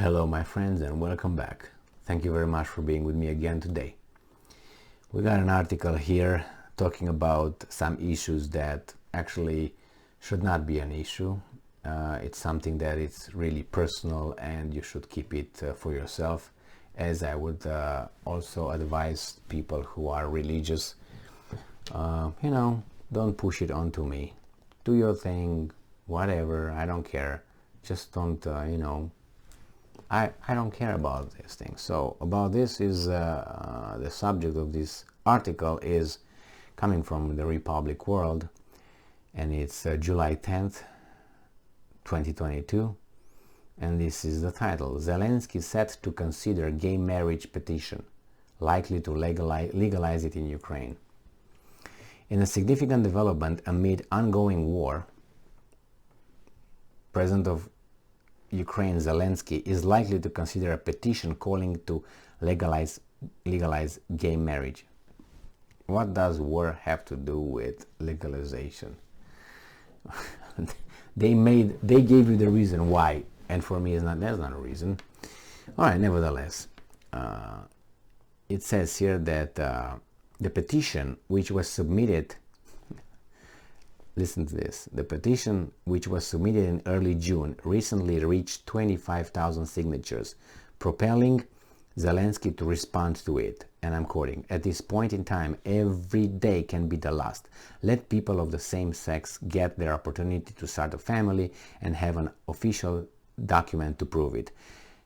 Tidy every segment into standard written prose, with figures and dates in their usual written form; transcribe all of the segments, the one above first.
Hello my friends and welcome back. Thank you very much for being with me again today. We got an article here talking about some issues that actually should not be an issue. It's something that is really personal and you should keep it for yourself, as I would also advise people who are religious, don't push it onto me. Do your thing, whatever, I don't care. Just don't, I don't care about these things. So about this is the subject of this article is coming from the Republic World, and it's July 10th 2022, and this is the title: Zelensky set to consider gay marriage petition, likely to legalize it in Ukraine. In a significant development amid ongoing war, President of Ukraine Zelensky is likely to consider a petition calling to legalize gay marriage. What does war have to do with legalization? They gave you the reason why, and for me that's not a reason. All right, nevertheless, it says here that the petition which was submitted, listen to this, the petition which was submitted in early June recently reached 25,000 signatures, propelling Zelensky to respond to it. And I'm quoting, "At this point in time, every day can be the last. Let people of the same sex get their opportunity to start a family and have an official document to prove it.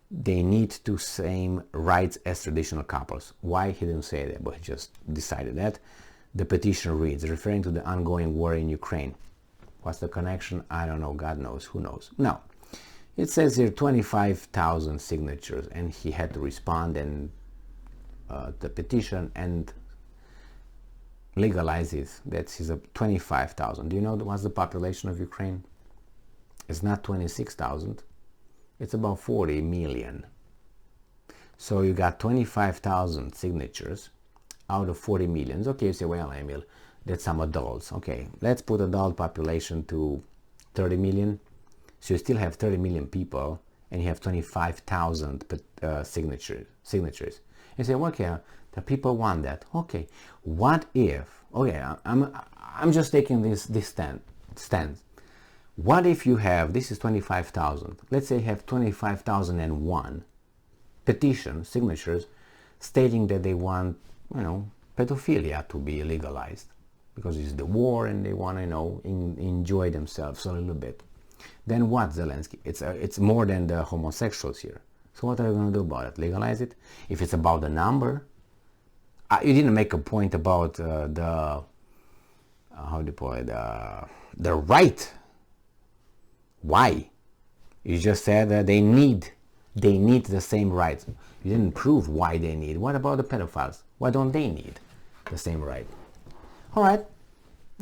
They need the same rights as traditional couples." Why? He didn't say that, but he just decided that. The petition reads, referring to the ongoing war in Ukraine. What's the connection? I don't know. God knows. Who knows? Now, it says here 25,000 signatures, and he had to respond and the petition and legalize it. That's his 25,000. Do you know what's the population of Ukraine? It's not 26,000. It's about 40 million. So you got 25,000 signatures out of 40 millions. Okay, you say, well, Emil, that's some adults. Okay, let's put adult population to 30 million. So you still have 30 million people, and you have 25,000 signatures. You say, okay, the people want that. Okay, what if? Okay, I'm just taking this stance. What if you have, this is 25,000. Let's say you have 25,001 petition signatures stating that they want, pedophilia to be legalized because it's the war and they want to, enjoy themselves a little bit. Then what, Zelensky? It's more than the homosexuals here. So what are you going to do about it? Legalize it? If it's about the number, you didn't make a point about the right. Why? You just said that they need the same rights. You didn't prove why they need. What about the pedophiles? Why don't they need the same right? All right,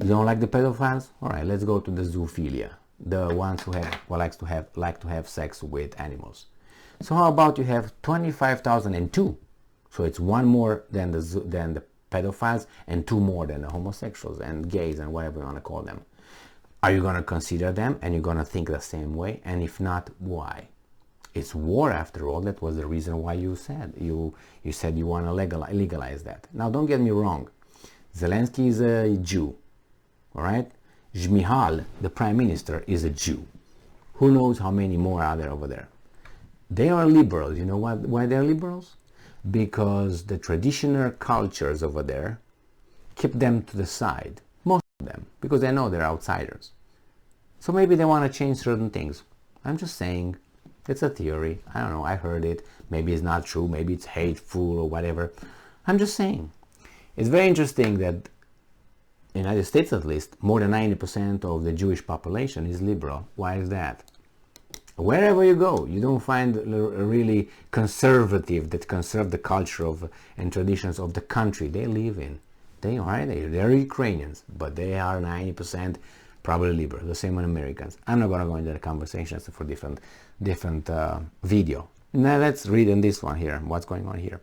you don't like the pedophiles? All right, let's go to the zoophilia, the ones who like to have sex with animals. So how about you have 25,002? So it's one more than the pedophiles and two more than the homosexuals and gays and whatever you want to call them. Are you going to consider them and you're going to think the same way? And if not, why? It's war after all. That was the reason why you said you said you want to legalize that. Now don't get me wrong. Zelensky is a Jew. All right? Zmihal, the prime minister, is a Jew. Who knows how many more are there over there? They are liberals. You know why they're liberals? Because the traditional cultures over there keep them to the side. Most of them. Because they know they're outsiders. So maybe they want to change certain things. I'm just saying. It's a theory. I don't know. I heard it. Maybe it's not true. Maybe it's hateful or whatever. I'm just saying. It's very interesting that in the United States, at least, more than 90% of the Jewish population is liberal. Why is that? Wherever you go, you don't find a really conservative that conserve the culture of and traditions of the country they live in. They're Ukrainians, but they are 90% probably liberal. The same with Americans. I'm not going to go into the conversation. That's for different video. Now let's read in this one here. What's going on here?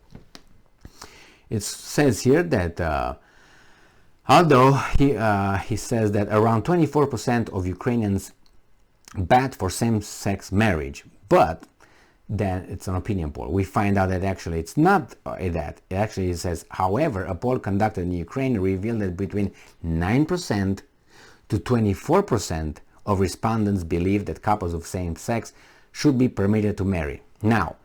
It says here that although he says that around 24% of Ukrainians bat for same-sex marriage, but then it's an opinion poll. We find out that actually it's not that. It actually says, however, a poll conducted in Ukraine revealed that between 9% to 24% of respondents believe that couples of same sex should be permitted to marry. Now,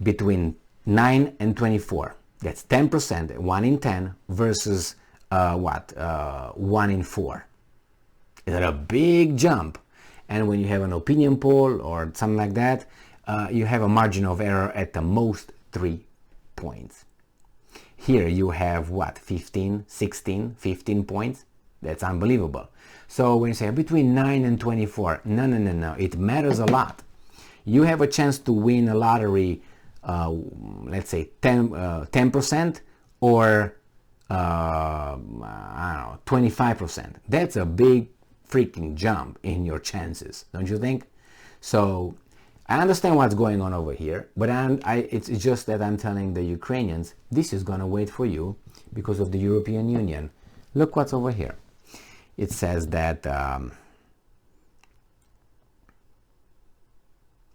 between 9 and 24, that's 10%, 1 in 10 versus 1 in 4. Is that a big jump? And when you have an opinion poll or something like that, you have a margin of error at the most 3 points. Here you have what, 15, 16, 15 points? That's unbelievable. So when you say between 9 and 24, no, it matters a lot. You have a chance to win a lottery, let's say 10% or I don't know, 25%. That's a big freaking jump in your chances, don't you think? So I understand what's going on over here, but it's just that I'm telling the Ukrainians, this is going to wait for you because of the European Union. Look what's over here. It says that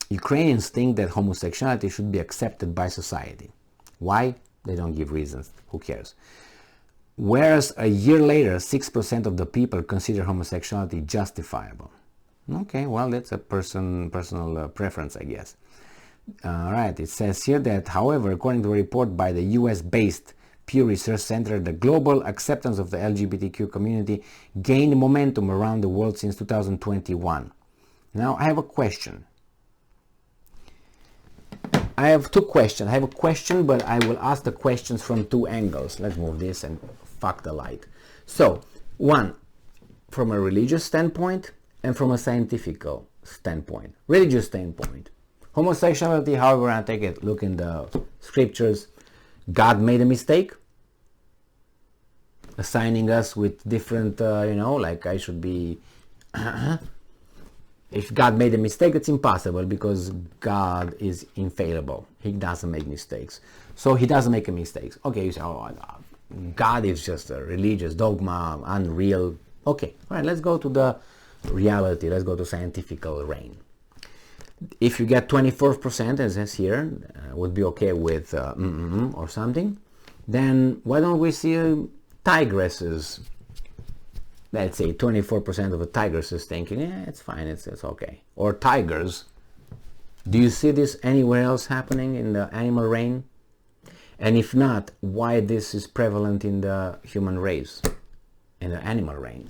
Ukrainians think that homosexuality should be accepted by society. Why? They don't give reasons. Who cares? Whereas a year later, 6% of the people consider homosexuality justifiable. Okay, well, that's a personal preference, I guess. All right, it says here that, however, according to a report by the US-based Pew Research Center, the global acceptance of the LGBTQ community gained momentum around the world since 2021. Now, I have a question. I have two questions. I have a question, but I will ask the questions from two angles. Let's move this and fuck the light. So, one, from a religious standpoint and from a scientific standpoint. Religious standpoint. Homosexuality, however I take it, look in the scriptures, God made a mistake, assigning us with different, like I should be... If God made a mistake, it's impossible because God is infallible. He doesn't make mistakes. So he doesn't make mistakes. Okay, you say, oh, God is just a religious dogma, unreal. Okay, all right, let's go to the reality. Let's go to scientific reign. If you get 24%, as it says here, would be okay with or something, then why don't we see tigresses? Let's say 24% of the tigresses thinking, yeah, it's fine, it's okay. Or tigers. Do you see this anywhere else happening in the animal reign? And if not, why this is prevalent in the human race, in the animal reign?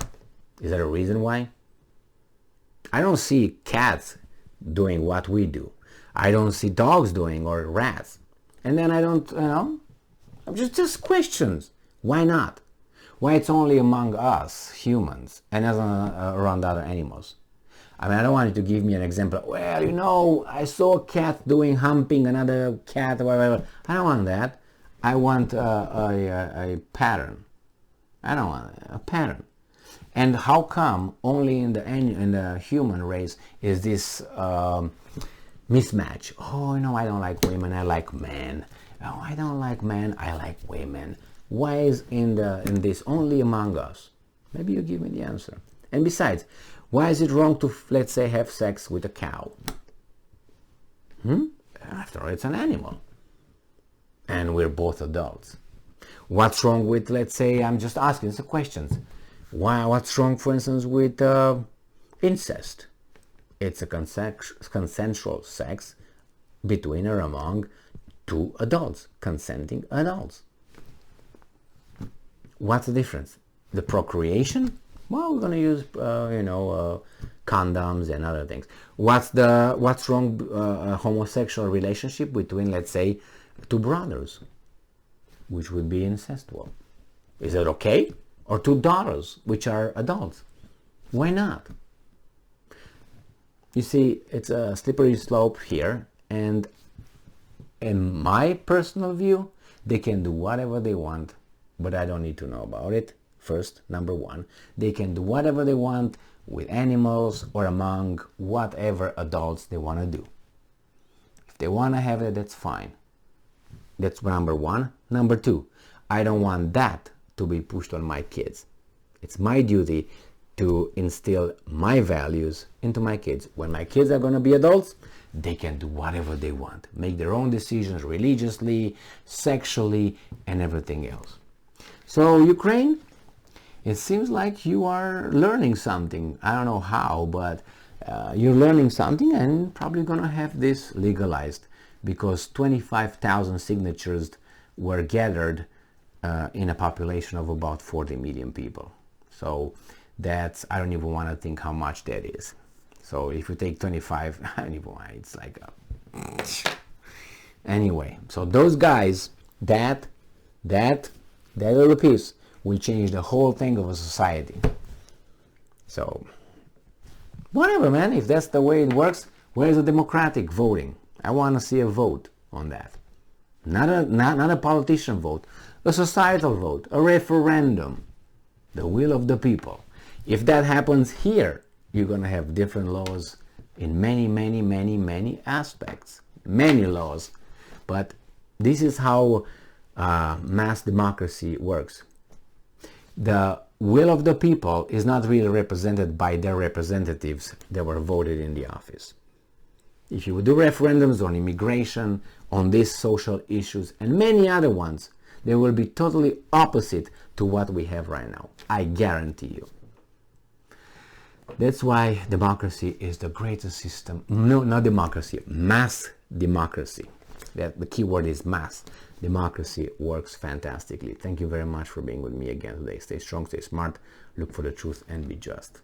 Is there a reason why? I don't see cats doing what we do. I don't see dogs doing, or rats. And then I don't, just questions. Why not? Why it's only among us humans and as around other animals? I mean, I don't want you to give me an example. Well, I saw a cat doing humping another cat or whatever. I don't want that. I want a pattern. I don't want a pattern. And how come only in the human race is this mismatch? Oh, I don't like women, I like men. Oh, I don't like men, I like women. Why is in this only among us? Maybe you give me the answer. And besides, why is it wrong to, let's say, have sex with a cow? After all, it's an animal. And we're both adults. What's wrong with, let's say, I'm just asking some questions. What's wrong, for instance, with incest? It's a consensual sex between or among two adults, consenting adults. What's the difference? The procreation? Well, we're going to use, condoms and other things. What's wrong? Homosexual relationship between, let's say, two brothers, which would be incestual. Is it okay? Or two daughters, which are adults? Why not? You see, it's a slippery slope here, and in my personal view, they can do whatever they want, but I don't need to know about it. First, number one, they can do whatever they want with animals or among whatever adults they want to do. If they want to have it, that's fine. That's number one. Number two, I don't want that to be pushed on my kids. It's my duty to instill my values into my kids. When my kids are going to be adults, they can do whatever they want, make their own decisions religiously, sexually, and everything else. So Ukraine, it seems like you are learning something. I don't know how, but you're learning something, and probably gonna have this legalized, because 25,000 signatures were gathered in a population of about 40 million people. So that's, I don't even want to think how much that is. So if you take 25, I don't even want, it's like anyway. So those guys, that little piece will change the whole thing of a society. So whatever, man, if that's the way it works, where's the democratic voting? I want to see a vote on that. Not a politician vote, a societal vote, a referendum, the will of the people. If that happens here, you're going to have different laws in many aspects, many laws. But this is how mass democracy works. The will of the people is not really represented by their representatives that were voted in the office. If you do referendums on immigration, on these social issues, and many other ones, they will be totally opposite to what we have right now. I guarantee you. That's why democracy is the greatest system. No, not democracy, mass democracy. The key word is mass. Democracy works fantastically. Thank you very much for being with me again today. Stay strong, stay smart, look for the truth, and be just.